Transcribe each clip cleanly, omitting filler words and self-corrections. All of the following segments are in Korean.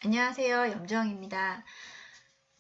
안녕하세요. 염정입니다.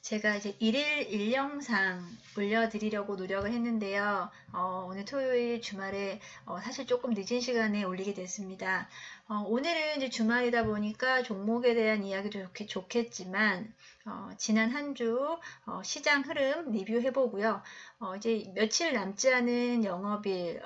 제가 이제 1일 1영상 올려드리려고 노력을 했는데요. 오늘 토요일 주말에 사실 조금 늦은 시간에 올리게 됐습니다. 오늘은 이제 주말이다 보니까 종목에 대한 이야기도 좋겠지만 지난 한 주 시장 흐름 리뷰해보고요. 이제 며칠 남지 않은 영업일,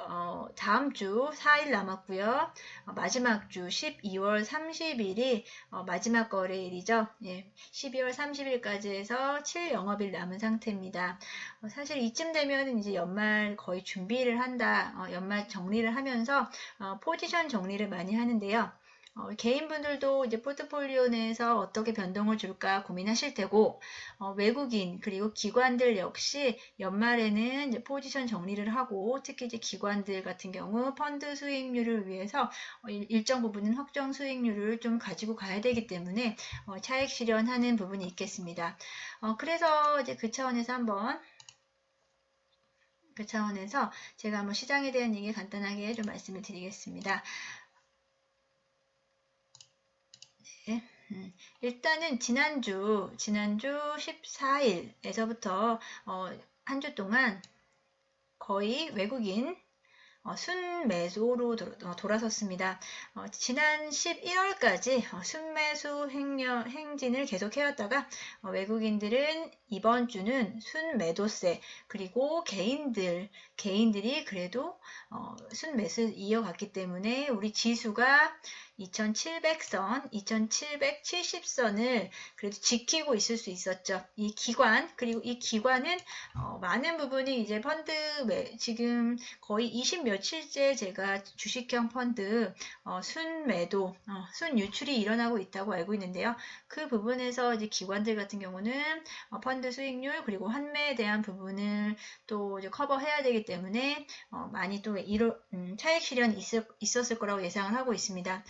다음 주 4일 남았고요. 마지막 주 12월 30일이 마지막 거래일이죠. 예, 12월 30일까지 해서 7영업일 남은 상태입니다. 사실 이쯤 되면 이제 연말 거의 준비를 한다. 연말 정리를 하면서 포지션 정리를 많이 하는데요. 개인분들도 이제 포트폴리오 내에서 어떻게 변동을 줄까 고민하실 테고, 외국인 그리고 기관들 역시 연말에는 이제 포지션 정리를 하고, 특히 이제 기관들 같은 경우 펀드 수익률을 위해서 일정 부분은 확정 수익률을 좀 가지고 가야 되기 때문에 차익 실현하는 부분이 있겠습니다. 그래서 이제 그 차원에서 제가 한번 시장에 대한 얘기 간단하게 좀 말씀을 드리겠습니다. 네. 일단은 지난주 14일에서부터 한 주 동안 거의 외국인 순매수로 돌아섰습니다. 지난 11월까지 순매수 행진을 계속 해왔다가 외국인들은 이번 주는 순매도세 그리고 개인들이 그래도 순매수 이어갔기 때문에 우리 지수가 2700선, 2770선을 그래도 지키고 있을 수 있었죠. 그리고 이 기관은 많은 부분이 이제 지금 거의 20 며칠째 제가 주식형 펀드 순매도, 순유출이 일어나고 있다고 알고 있는데요. 그 부분에서 이제 기관들 같은 경우는 펀드 수익률 그리고 환매에 대한 부분을 또 이제 커버해야 되기 때문에 많이 또 차익 실현이 있었을 거라고 예상을 하고 있습니다.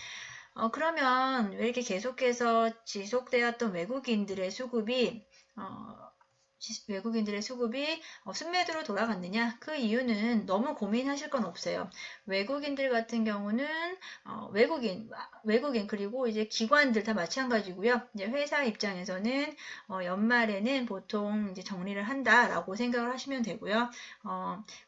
그러면 왜 이렇게 계속해서 지속되었던 외국인들의 수급이 순매도로 돌아갔느냐? 그 이유는 너무 고민하실 건 없어요. 외국인들 같은 경우는 외국인 그리고 이제 기관들 다 마찬가지고요. 이제 회사 입장에서는 연말에는 보통 이제 정리를 한다라고 생각을 하시면 되고요.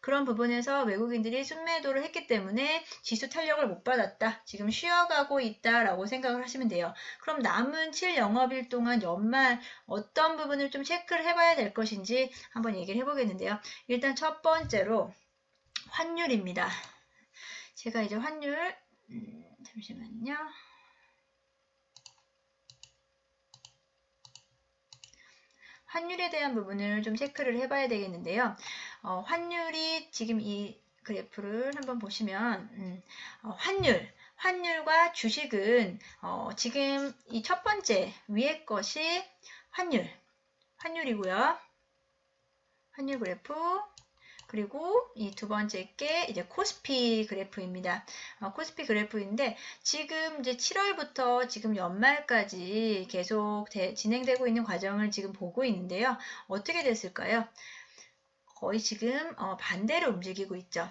그런 부분에서 외국인들이 순매도를 했기 때문에 지수 탄력을 못 받았다. 지금 쉬어가고 있다라고 생각을 하시면 돼요. 그럼 남은 7영업일 동안 연말 어떤 부분을 좀 체크를 해봐야 될 것인지 한번 얘기를 해보겠는데요. 일단 첫 번째로 환율입니다. 제가 이제 잠시만요. 환율에 대한 부분을 좀 체크를 해봐야 되겠는데요. 환율이 지금 이 그래프를 한번 보시면 환율과 주식은 지금 이 첫 번째 위에 것이 환율이고요. 환율 그래프 그리고 이 두 번째 게 이제 코스피 그래프입니다. 코스피 그래프인데 지금 이제 7월부터 지금 연말까지 계속 진행되고 있는 과정을 지금 보고 있는데요. 어떻게 됐을까요? 거의 지금 반대로 움직이고 있죠.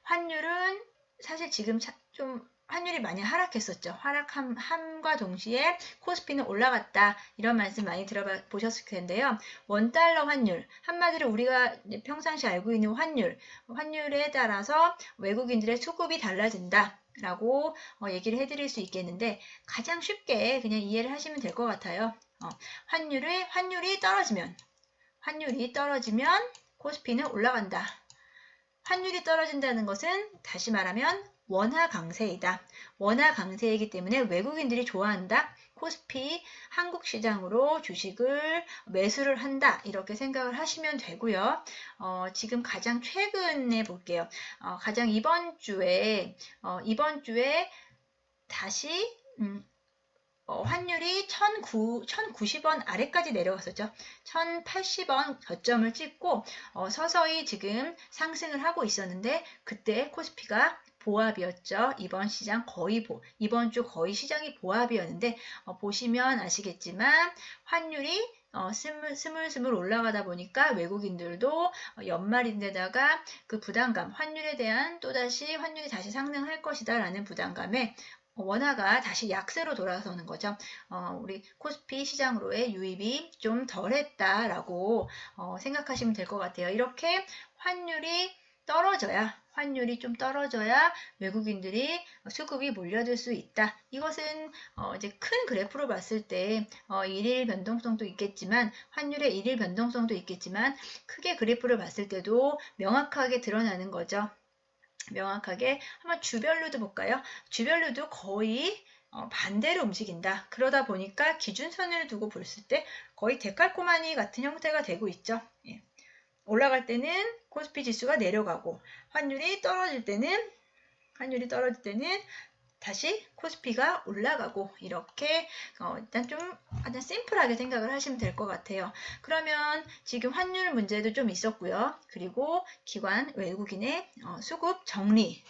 환율은 사실 지금 좀 환율이 많이 하락했었죠. 하락함과 동시에 코스피는 올라갔다. 이런 말씀 많이 들어보셨을 텐데요. 원달러 환율, 한마디로 우리가 평상시 알고 있는 환율에 따라서 외국인들의 수급이 달라진다. 라고 얘기를 해드릴 수 있겠는데 가장 쉽게 그냥 이해를 하시면 될 것 같아요. 환율이 떨어지면 코스피는 올라간다. 환율이 떨어진다는 것은 다시 말하면 원화 강세이다. 원화 강세이기 때문에 외국인들이 좋아한다. 코스피 한국 시장으로 주식을 매수를 한다. 이렇게 생각을 하시면 되고요. 지금 가장 최근에 볼게요. 가장 이번 주에 다시 환율이 1090원 아래까지 내려갔었죠. 1080원 저점을 찍고 서서히 지금 상승을 하고 있었는데 그때 코스피가 보합이었죠. 이번 주 거의 시장이 보합이었는데 보시면 아시겠지만 환율이 스물스물 올라가다 보니까 외국인들도 연말인데다가 그 부담감, 환율이 다시 상승할 것이다 라는 부담감에 원화가 다시 약세로 돌아서는 거죠. 우리 코스피 시장으로의 유입이 좀 덜했다라고 생각하시면 될 것 같아요. 이렇게 환율이 좀 떨어져야 외국인들이 수급이 몰려들 수 있다. 이것은 이제 큰 그래프로 봤을 때 일일 변동성도 있겠지만 환율의 일일 변동성도 있겠지만 크게 그래프를 봤을 때도 명확하게 드러나는 거죠. 명확하게 한번 주별로도 볼까요? 주별로도 거의 반대로 움직인다. 그러다 보니까 기준선을 두고 봤을 때 거의 데칼코마니 같은 형태가 되고 있죠. 예. 올라갈 때는 코스피 지수가 내려가고 환율이 떨어질 때는 다시 코스피가 올라가고 이렇게 일단 좀 심플하게 생각을 하시면 될 것 같아요. 그러면 지금 환율 문제도 좀 있었고요. 그리고 기관 외국인의 수급 정리,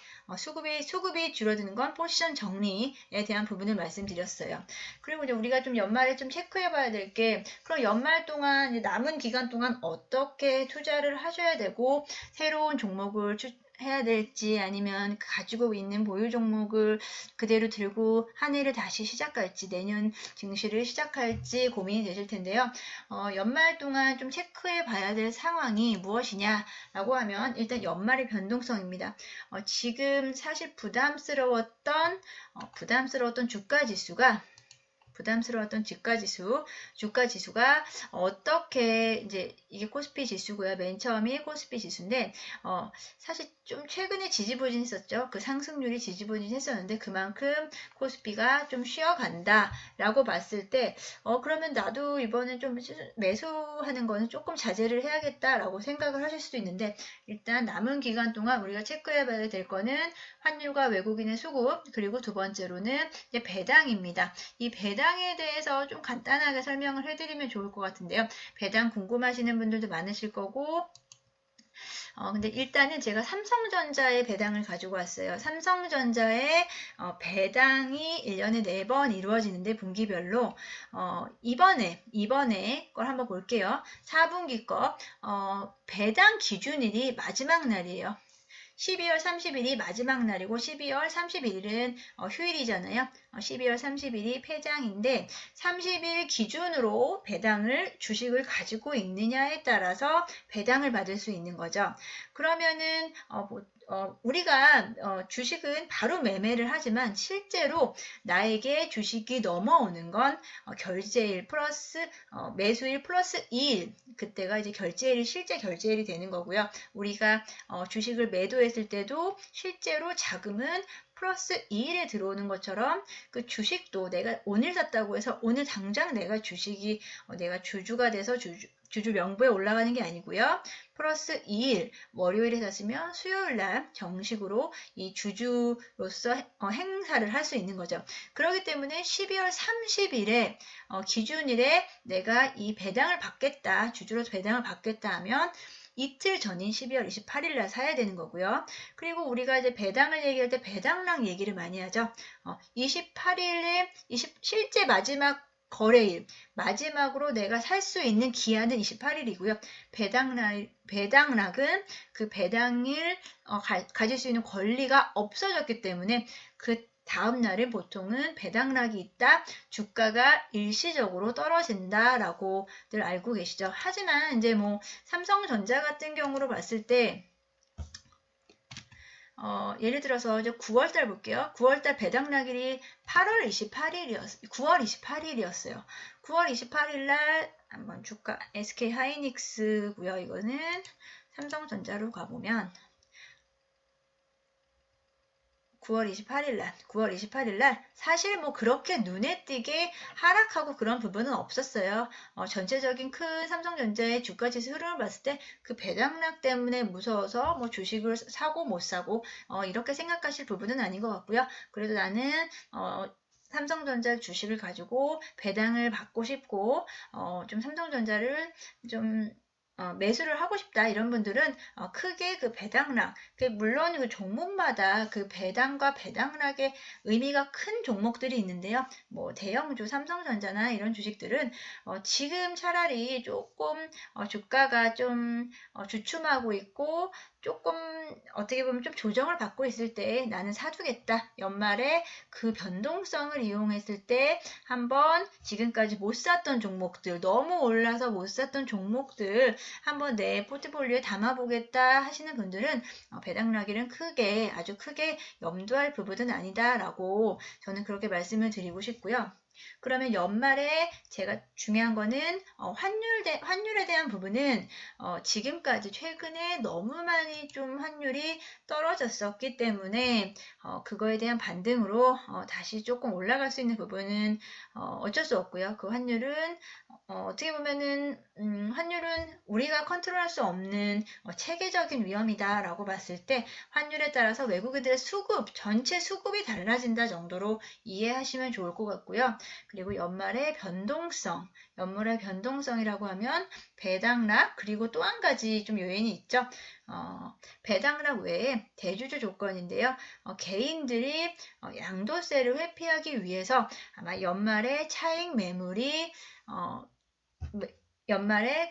수급이 줄어드는 건 포지션 정리에 대한 부분을 말씀드렸어요. 그리고 이제 우리가 좀 연말에 좀 체크해 봐야 될 게 그럼 연말 동안 남은 기간 동안 어떻게 투자를 하셔야 되고 새로운 종목을 해야 될지 아니면 가지고 있는 보유 종목을 그대로 들고 한 해를 다시 시작할지 내년 증시를 시작할지 고민이 되실 텐데요. 연말 동안 좀 체크해 봐야 될 상황이 무엇이냐라고 하면 일단 연말의 변동성입니다. 지금 사실 부담스러웠던 주가 지수가 어떻게 이제 이게 코스피 지수고요. 맨 처음이 코스피 지수인데 사실 좀 최근에 지지부진했었죠. 그 상승률이 지지부진했었는데 그만큼 코스피가 좀 쉬어간다라고 봤을 때 그러면 나도 이번엔 좀 매수하는 거는 조금 자제를 해야겠다라고 생각을 하실 수도 있는데 일단 남은 기간 동안 우리가 체크해봐야 될 거는 환율과 외국인의 수급 그리고 두 번째로는 이제 배당입니다. 이 배당에 대해서 좀 간단하게 설명을 해드리면 좋을 것 같은데요. 배당 궁금하시는 분들도 많으실 거고 근데 일단은 제가 삼성전자의 배당을 가지고 왔어요. 삼성전자의 배당이 1년에 4번 이루어지는데 분기별로 이번에 걸 한번 볼게요. 4분기 거 배당 기준일이 마지막 날이에요. 12월 30일이 마지막 날이고 12월 31일은 휴일이잖아요. 12월 30일이 폐장인데 30일 기준으로 주식을 가지고 있느냐에 따라서 배당을 받을 수 있는 거죠. 그러면은 우리가 주식은 바로 매매를 하지만 실제로 나에게 주식이 넘어오는 건 결제일 플러스 매수일 플러스 2일 그때가 이제 실제 결제일이 되는 거고요. 우리가 주식을 매도했을 때도 실제로 자금은 플러스 2일에 들어오는 것처럼 그 주식도 내가 오늘 샀다고 해서 오늘 당장 내가 주주가 돼서 주주 명부에 올라가는 게 아니고요. 플러스 2일 월요일에 샀으면 수요일날 정식으로 이 주주로서 행사를 할 수 있는 거죠. 그렇기 때문에 12월 30일에 기준일에 내가 이 배당을 받겠다. 주주로서 배당을 받겠다 하면 이틀 전인 12월 28일 날 사야 되는 거고요. 그리고 우리가 이제 배당을 얘기할 때 배당량 얘기를 많이 하죠. 28일에 실제 마지막 거래일, 마지막으로 내가 살 수 있는 기한은 28일이고요. 배당락은 그 배당일 가질 수 있는 권리가 없어졌기 때문에 그 다음 날은 보통은 배당락이 있다. 주가가 일시적으로 떨어진다라고들 알고 계시죠. 하지만 이제 삼성전자 같은 경우로 봤을 때 예를 들어서 이제 9월달 볼게요. 9월달 배당락일이 9월 28일이었어요. 9월 28일 날 한번 주가 SK 하이닉스고요. 이거는 삼성전자로 가보면 9월 28일 날 사실 그렇게 눈에 띄게 하락하고 그런 부분은 없었어요. 전체적인 큰 삼성전자의 주가지수 흐름을 봤을 때 그 배당락 때문에 무서워서 주식을 사고 못 사고 이렇게 생각하실 부분은 아닌 것 같고요. 그래도 나는 삼성전자 주식을 가지고 배당을 받고 싶고 좀 삼성전자를 좀 매수를 하고 싶다 이런 분들은 크게 그 배당락 물론 그 종목마다 그 배당과 배당락의 의미가 큰 종목들이 있는데요. 대형주 삼성전자나 이런 주식들은 지금 차라리 조금 주가가 좀 주춤하고 있고 조금 어떻게 보면 좀 조정을 받고 있을 때 나는 사두겠다. 연말에 그 변동성을 이용했을 때 한번 지금까지 못 샀던 종목들, 너무 올라서 못 샀던 종목들 한번 내 포트폴리오에 담아보겠다 하시는 분들은 배당락일은 크게, 아주 크게 염두할 부분은 아니다라고 저는 그렇게 말씀을 드리고 싶고요. 그러면 연말에 제가 중요한 거는 환율에 대한 부분은 지금까지 최근에 너무 많이 좀 환율이 떨어졌었기 때문에 그거에 대한 반등으로 다시 조금 올라갈 수 있는 부분은 어쩔 수 없고요. 그 환율은 어떻게 보면은 환율은 우리가 컨트롤할 수 없는 체계적인 위험이다라고 봤을 때 환율에 따라서 외국인들의 수급, 전체 수급이 달라진다 정도로 이해하시면 좋을 것 같고요. 그리고 연말의 변동성이라고 하면 배당락, 그리고 또 한 가지 좀 요인이 있죠. 배당락 외에 대주주 조건인데요. 개인들이 양도세를 회피하기 위해서 아마 연말에 차익 매물이 연말에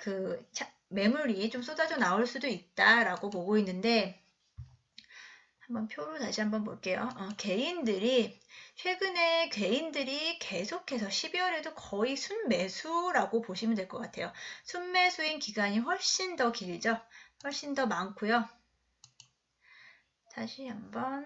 매물이 좀 쏟아져 나올 수도 있다라고 보고 있는데 한번 표로 다시 한번 볼게요. 최근에 개인들이 계속해서 12월에도 거의 순매수라고 보시면 될 것 같아요. 순매수인 기간이 훨씬 더 길죠. 훨씬 더 많고요. 다시 한번,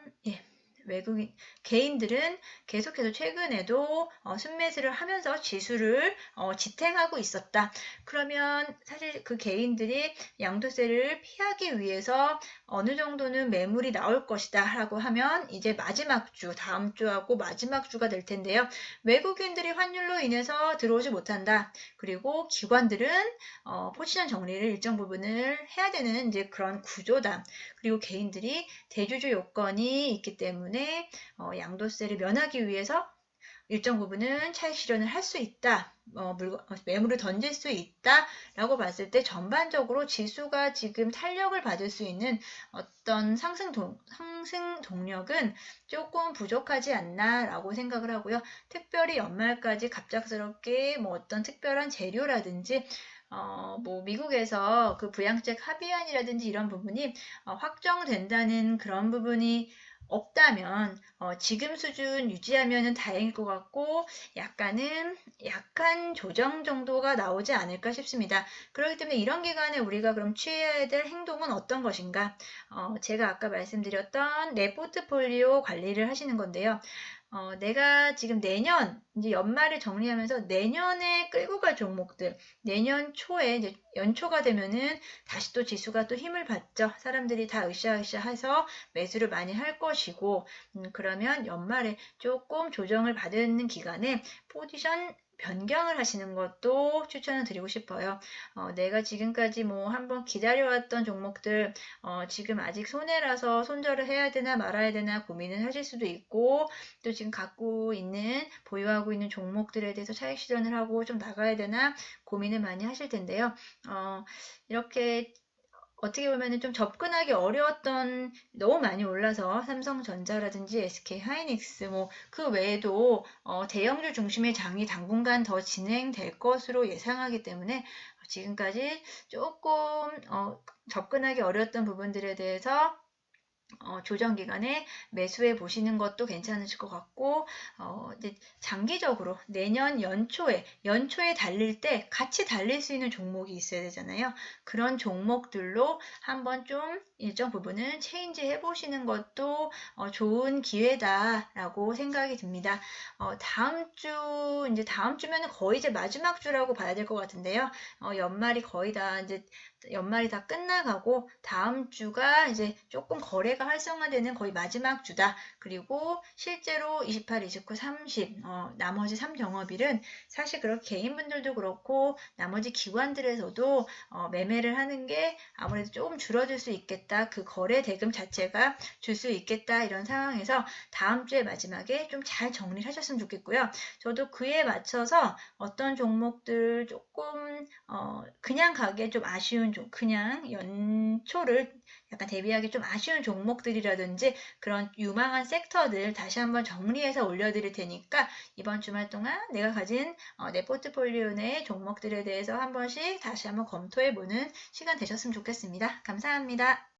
개인들은 계속해서 최근에도 순매수를 하면서 지수를 지탱하고 있었다. 그러면 사실 그 개인들이 양도세를 피하기 위해서 어느 정도는 매물이 나올 것이다 라고 하면 이제 마지막 주, 다음 주하고 마지막 주가 될 텐데요. 외국인들이 환율로 인해서 들어오지 못한다. 그리고 기관들은 포지션 정리를 일정 부분을 해야 되는 이제 그런 구조다. 그리고 개인들이 대주주 요건이 있기 때문에 양도세를 면하기 위해서 일정 부분은 차익 실현을 할 수 있다. 매물을 던질 수 있다 라고 봤을 때 전반적으로 지수가 지금 탄력을 받을 수 있는 어떤 상승 동력은 조금 부족하지 않나 라고 생각을 하고요. 특별히 연말까지 갑작스럽게 어떤 특별한 재료라든지 미국에서 그 부양책 합의안이라든지 이런 부분이 확정된다는 그런 부분이 없다면 지금 수준 유지하면 다행일 것 같고 약간 조정 정도가 나오지 않을까 싶습니다. 그렇기 때문에 이런 기간에 우리가 그럼 취해야 될 행동은 어떤 것인가? 제가 아까 말씀드렸던 내 포트폴리오 관리를 하시는 건데요. 내가 지금 이제 연말을 정리하면서 내년에 끌고 갈 종목들, 내년 초에, 이제 연초가 되면은 다시 또 지수가 또 힘을 받죠. 사람들이 다 으쌰으쌰 해서 매수를 많이 할 것이고, 그러면 연말에 조금 조정을 받는 기간에 포지션 변경을 하시는 것도 추천을 드리고 싶어요. 내가 지금까지 한번 기다려왔던 종목들, 지금 아직 손해라서 손절을 해야 되나 말아야 되나 고민을 하실 수도 있고, 또 지금 보유하고 있는 종목들에 대해서 차익 실현을 하고 좀 나가야 되나 고민을 많이 하실 텐데요. 이렇게 어떻게 보면 좀 접근하기 어려웠던 너무 많이 올라서 삼성전자라든지 SK하이닉스 그 외에도 대형주 중심의 장이 당분간 더 진행될 것으로 예상하기 때문에 지금까지 조금 접근하기 어려웠던 부분들에 대해서 조정 기간에 매수해 보시는 것도 괜찮으실 것 같고, 이제 장기적으로 내년 연초에 달릴 때 같이 달릴 수 있는 종목이 있어야 되잖아요. 그런 종목들로 한번 좀 일정 부분은 체인지 해 보시는 것도 좋은 기회다라고 생각이 듭니다. 다음 주면은 거의 이제 마지막 주라고 봐야 될 것 같은데요. 연말이 다 끝나가고 다음 주가 이제 조금 거래가 활성화되는 거의 마지막 주다. 그리고 실제로 28, 29, 30 나머지 3경업일은 사실 그렇게 개인분들도 그렇고 나머지 기관들에서도 매매를 하는 게 아무래도 조금 줄어들 수 있겠다. 그 거래 대금 자체가 줄 수 있겠다. 이런 상황에서 다음 주에 마지막에 좀 잘 정리를 하셨으면 좋겠고요. 저도 그에 맞춰서 어떤 종목들 조금 그냥 가기에 좀 아쉬운 그냥 연초를 약간 대비하기 좀 아쉬운 종목들이라든지 그런 유망한 섹터들 다시 한번 정리해서 올려드릴 테니까 이번 주말 동안 내가 가진 내 포트폴리오 내 종목들에 대해서 한 번씩 다시 한번 검토해보는 시간 되셨으면 좋겠습니다. 감사합니다.